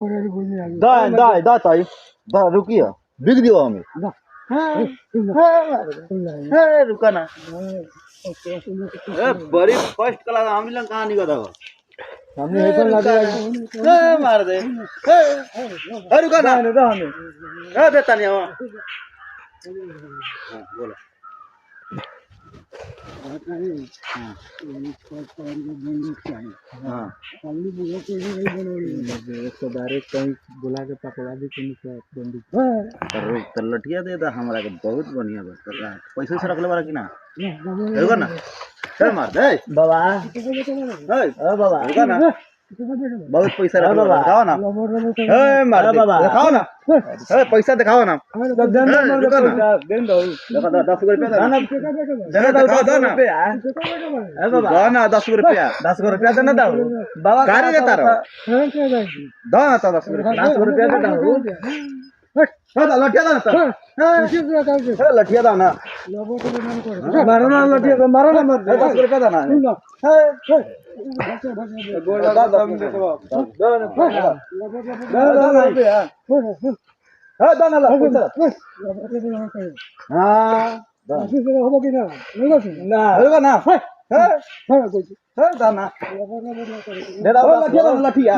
दा दा दा ताई दा रुकिए बिक दियो हमें रुका ना बड़ी फर्स्ट क्लास हम लोग कहानी का था हमने है पर लगा मार दे रुका ना देता नहीं हम बोलो हाँ तो डायरेक्ट कहीं बुला के पकड़ा दी तो लठिया दे दा हमरा के बहुत बढ़िया बा पैसे से रखले बारा कि ना रुका ना चल मार दे बाबा बाबा रुका ना बहुत पैसा रख बाबा दिखाओ ना मार दे दिखाओ ना पैसा दिखाओ ना रुका ना दे दो 10 रुपया दे ना दिखाओ दो ना बाबा दो ना 10 रुपया दे ना दो बाबा गाड़ी देता रहो दो ना तो 10 रुपया दे दो लठिया दाना लठिया दाना मारो ना लठिया मारो ना मत 10 रुपया दाना लठिया